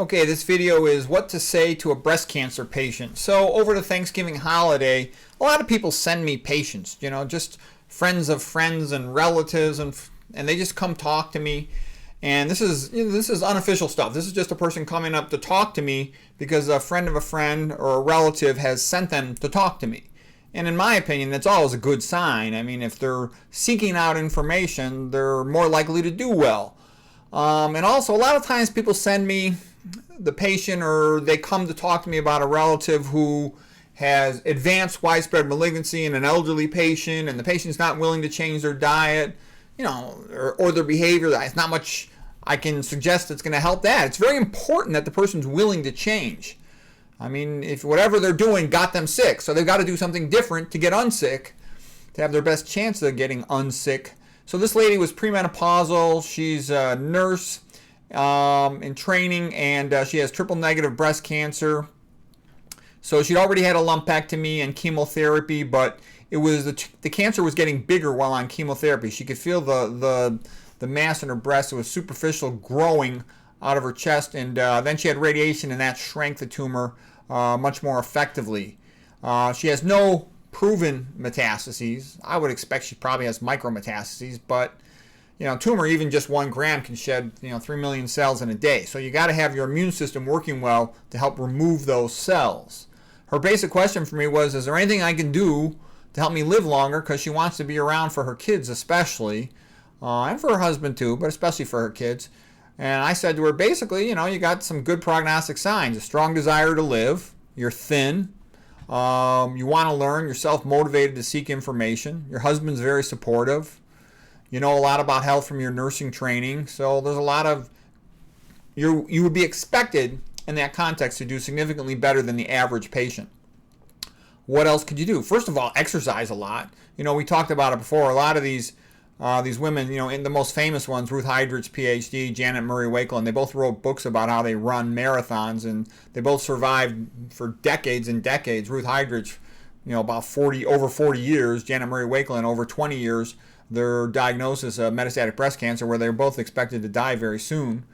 Okay, this video is what to say to a breast cancer patient. So over the Thanksgiving holiday, a lot of people send me patients, just friends of friends and relatives, and they just come talk to me. And this is unofficial stuff. This is just a person coming up to talk to me because a friend of a friend or a relative has sent them to talk to me. And in my opinion, that's always a good sign. I mean, if they're seeking out information, they're more likely to do well. And also, a lot of times people send me the patient, or they come to talk to me about a relative who has advanced widespread malignancy in an elderly patient, and the patient's not willing to change their diet, or their behavior. There's not much I can suggest that's going to help that. It's very important that the person's willing to change. I mean, if whatever they're doing got them sick, so they've got to do something different to get unsick, to have their best chance of getting unsick. So this lady was premenopausal. She's a nurse in training, and she has triple negative breast cancer. So she'd already had a lumpectomy and chemotherapy, but it was the cancer was getting bigger while on chemotherapy. She could feel the mass in her breast. It was superficial, growing out of her chest, and then she had radiation, and that shrank the tumor much more effectively. She has no proven metastases. I would expect she probably has micrometastases, but tumor, even just 1 gram, can shed 3 million cells in a day. So you got to have your immune system working well to help remove those cells. Her basic question for me was, is there anything I can do to help me live longer? Because she wants to be around for her kids especially, and for her husband too, but especially for her kids. And I said to her, basically, you got some good prognostic signs: a strong desire to live, you're thin, you want to learn, you're self-motivated to seek information, your husband's very supportive, you know a lot about health from your nursing training. So there's a lot of, you would be expected in that context to do significantly better than the average patient. What else could you do? First of all, exercise a lot. We talked about it before. A lot of these women, in the most famous ones, Ruth Heidrich's PhD, Janet Murray Wakelin, they both wrote books about how they run marathons, and they both survived for decades and decades. Ruth Heidrich, about over 40 years. Janet Murray Wakelin, over 20 years. Their diagnosis of metastatic breast cancer, where they're both expected to die very soon.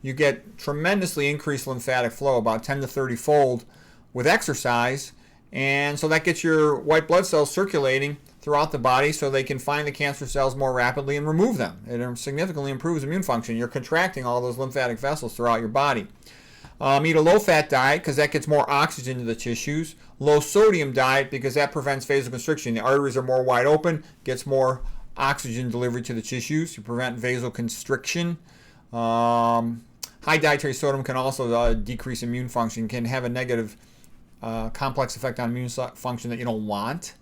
You get tremendously increased lymphatic flow, about 10 to 30 fold with exercise, and so that gets your white blood cells circulating throughout the body so they can find the cancer cells more rapidly and remove them. It significantly improves immune function. You're contracting all those lymphatic vessels throughout your body. Eat a low-fat diet because that gets more oxygen to the tissues. Low-sodium diet because that prevents vasoconstriction. The arteries are more wide open, gets more oxygen delivery to the tissues. You prevent vasoconstriction. High dietary sodium can also decrease immune function, can have a negative complex effect on immune function that you don't want.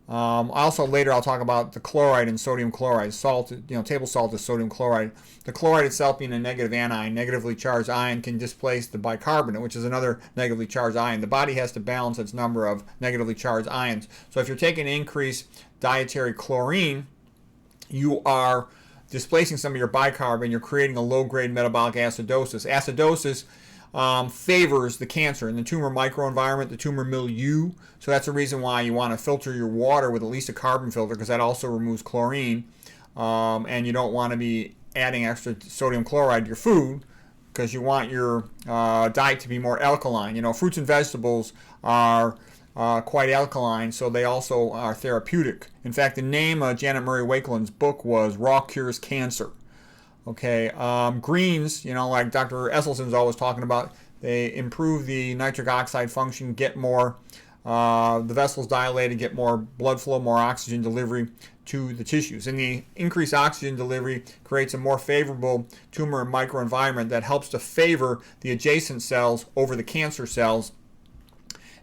Also, later I'll talk about the chloride and sodium chloride. Salt, table salt is sodium chloride. The chloride itself being a negative anion, negatively charged ion, can displace the bicarbonate, which is another negatively charged ion. The body has to balance its number of negatively charged ions. So if you're taking increased dietary chlorine, you are displacing some of your bicarb, you're creating a low-grade metabolic acidosis. Acidosis favors the cancer in the tumor microenvironment, the tumor milieu. So that's the reason why you want to filter your water with at least a carbon filter, because that also removes chlorine. And you don't want to be adding extra sodium chloride to your food, because you want your diet to be more alkaline. Fruits and vegetables are quite alkaline, so they also are therapeutic. In fact, the name of Janet Murray Wakelin's book was Raw Cures Cancer. Okay, greens, like Dr. Esselson's always talking about, they improve the nitric oxide function, get more, the vessels dilated, get more blood flow, more oxygen delivery to the tissues. And the increased oxygen delivery creates a more favorable tumor microenvironment that helps to favor the adjacent cells over the cancer cells,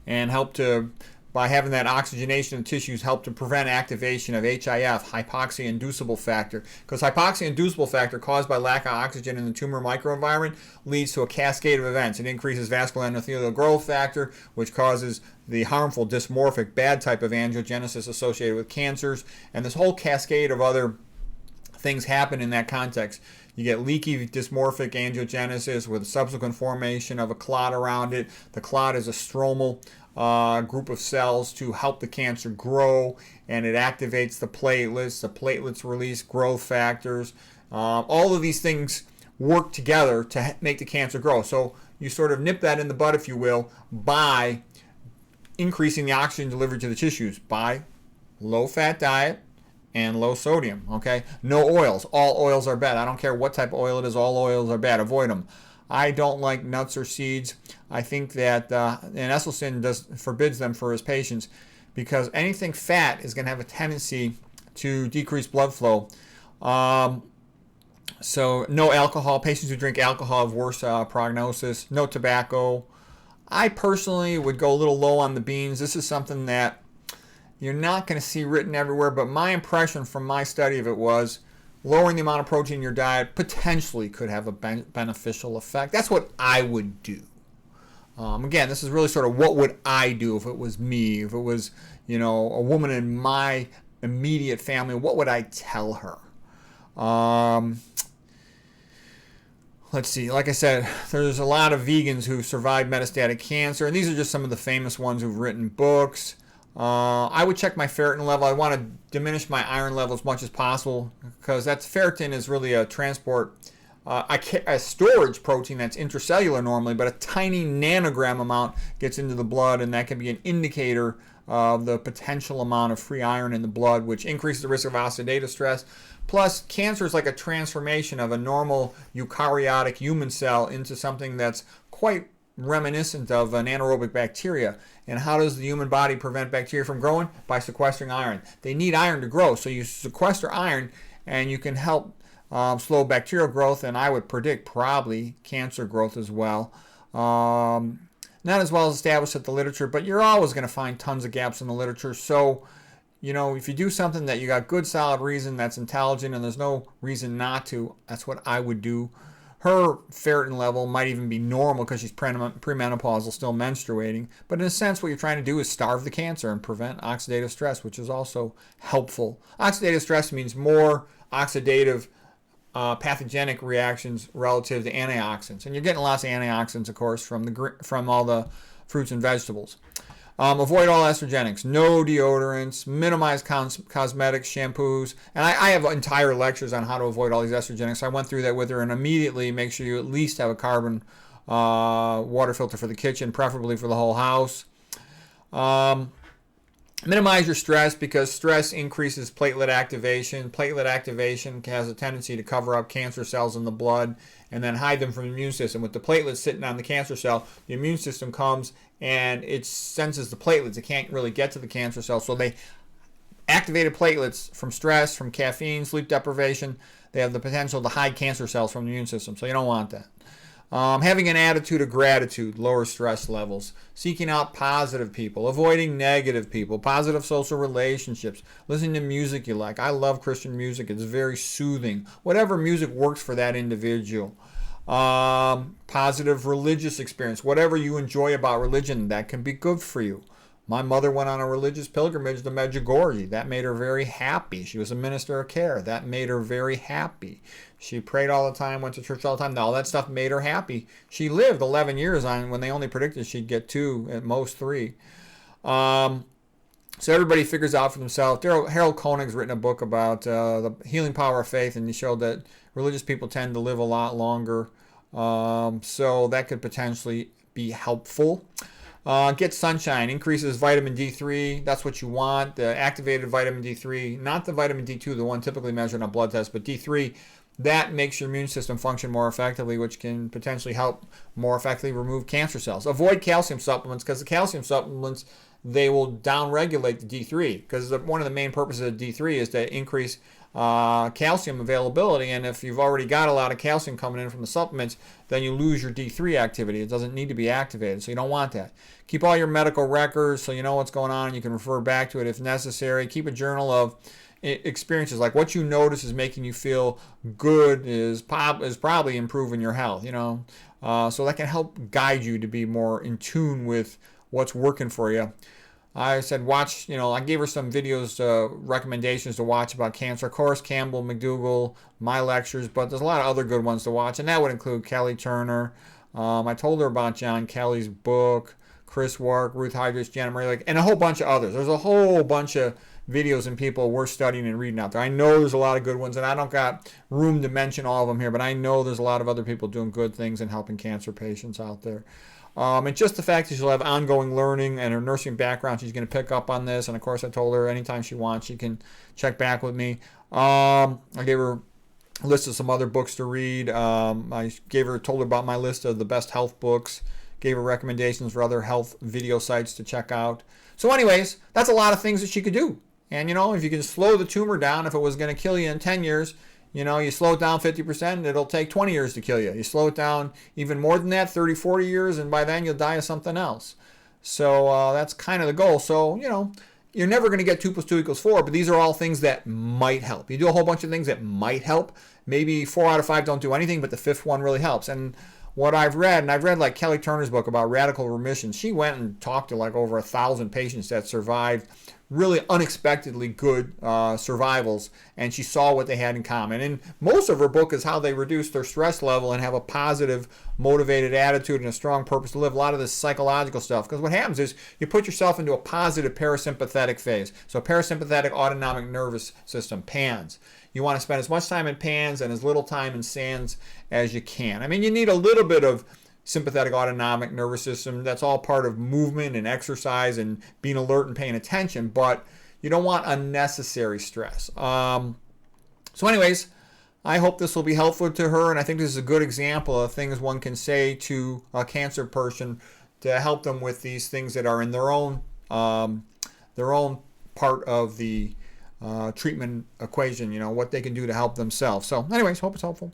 and help to, by having that oxygenation of the tissues, help to prevent activation of HIF, hypoxia-inducible factor. Because hypoxia-inducible factor caused by lack of oxygen in the tumor microenvironment leads to a cascade of events. It increases vascular endothelial growth factor, which causes the harmful dysmorphic bad type of angiogenesis associated with cancers, and this whole cascade of other things happen in that context. You get leaky dysmorphic angiogenesis with subsequent formation of a clot around it. The clot is a stromal group of cells to help the cancer grow, and it activates the platelets. The platelets release growth factors. All of these things work together to make the cancer grow. So you sort of nip that in the bud, if you will, by increasing the oxygen delivery to the tissues by low-fat diet and low sodium, okay? No oils. All oils are bad. I don't care what type of oil it is. All oils are bad. Avoid them. I don't like nuts or seeds. I think that, and Esselstyn forbids them for his patients because anything fat is going to have a tendency to decrease blood flow. So no alcohol. Patients who drink alcohol have worse prognosis. No tobacco. I personally would go a little low on the beans. This is something that you're not going to see written everywhere, but my impression from my study of it was lowering the amount of protein in your diet potentially could have a beneficial effect. That's what I would do. Again, this is really sort of what would I do if it was me, if it was, you know, a woman in my immediate family, what would I tell her? Let's see, like I said, there's a lot of vegans who survived metastatic cancer, and these are just some of the famous ones who've written books. I would check my ferritin level. I want to diminish my iron level as much as possible because ferritin is really a transport, a storage protein that's intracellular normally, but a tiny nanogram amount gets into the blood, and that can be an indicator of the potential amount of free iron in the blood, which increases the risk of oxidative stress. Plus, cancer is like a transformation of a normal eukaryotic human cell into something that's quite reminiscent of an anaerobic bacteria. And how does the human body prevent bacteria from growing? By sequestering iron. They need iron to grow, so you sequester iron and you can help slow bacterial growth, and I would predict probably cancer growth as well. Not as well as established at the literature, but you're always going to find tons of gaps in the literature. So, you know, if you do something that you got good solid reason, that's intelligent, and there's no reason not to, that's what I would do. Her ferritin level might even be normal because she's premenopausal, still menstruating. But in a sense, what you're trying to do is starve the cancer and prevent oxidative stress, which is also helpful. Oxidative stress means more oxidative pathogenic reactions relative to antioxidants. And you're getting lots of antioxidants, of course, from all the fruits and vegetables. Avoid all estrogenics, no deodorants, minimize cosmetics, shampoos. And I have entire lectures on how to avoid all these estrogenics. I went through that with her, and immediately make sure you at least have a carbon water filter for the kitchen, preferably for the whole house. Minimize your stress because stress increases platelet activation. Platelet activation has a tendency to cover up cancer cells in the blood and then hide them from the immune system. With the platelets sitting on the cancer cell, the immune system comes and it senses the platelets. It can't really get to the cancer cell. So they activated platelets from stress, from caffeine, sleep deprivation. They have the potential to hide cancer cells from the immune system. So you don't want that. Having an attitude of gratitude, lower stress levels. Seeking out positive people, avoiding negative people, positive social relationships, listening to music you like. I love Christian music. It's very soothing. Whatever music works for that individual. Positive religious experience. Whatever you enjoy about religion, that can be good for you. My mother went on a religious pilgrimage to Medjugorje. That made her very happy. She was a minister of care. That made her very happy. She prayed all the time, went to church all the time. All that stuff made her happy. She lived 11 years on when they only predicted she'd get 2, at most 3. So everybody figures out for themselves. Harold Konig's written a book about the healing power of faith, and he showed that religious people tend to live a lot longer. So that could potentially be helpful. Get sunshine, increases vitamin D3. That's what you want. The activated vitamin D3, not the vitamin D2, the one typically measured on blood tests, but D3, that makes your immune system function more effectively, which can potentially help more effectively remove cancer cells. Avoid calcium supplements because the calcium supplements, they will downregulate the D3 because one of the main purposes of D3 is to increase calcium availability, and if you've already got a lot of calcium coming in from the supplements, then you lose your D3 activity. It doesn't need to be activated, so you don't want that. Keep all your medical records so you know what's going on and you can refer back to it if necessary. Keep a journal of experiences, like what you notice is making you feel good is probably improving your health, so that can help guide you to be more in tune with what's working for you. I said watch, I gave her some videos, recommendations to watch about cancer. Of course, Campbell, McDougall, my lectures, but there's a lot of other good ones to watch, and that would include Kelly Turner. I told her about John Kelly's book, Chris Wark, Ruth Hydrich, Jenna Marie, and a whole bunch of others. There's a whole bunch of videos and people we're studying and reading out there. I know there's a lot of good ones, and I don't got room to mention all of them here, but I know there's a lot of other people doing good things and helping cancer patients out there. And just the fact that she'll have ongoing learning and her nursing background, she's going to pick up on this. And of course, I told her anytime she wants, she can check back with me. I gave her a list of some other books to read. I told her about my list of the best health books. Gave her recommendations for other health video sites to check out. So anyways, that's a lot of things that she could do. And if you can slow the tumor down, if it was going to kill you in 10 years, you slow it down 50%, it'll take 20 years to kill you. You slow it down even more than that, 30, 40 years, and by then you'll die of something else. So that's kind of the goal. So, you're never going to get 2 + 2 = 4, but these are all things that might help. You do a whole bunch of things that might help. Maybe 4 out of 5 don't do anything, but the 5th one really helps. And what I've read, and I've read like Kelly Turner's book about radical remission. She went and talked to like over 1,000 patients that survived really unexpectedly good survivals, and she saw what they had in common. And most of her book is how they reduce their stress level and have a positive, motivated attitude and a strong purpose to live. A lot of this psychological stuff, because what happens is you put yourself into a positive parasympathetic phase. So parasympathetic autonomic nervous system, PANS. You want to spend as much time in PANS and as little time in SANS as you can. I mean, you need a little bit of sympathetic autonomic nervous system. That's all part of movement and exercise and being alert and paying attention, but you don't want unnecessary stress. So anyways, I hope this will be helpful to her, and I think this is a good example of things one can say to a cancer person to help them with these things that are in their own part of the treatment equation, what they can do to help themselves. So anyways, hope it's helpful.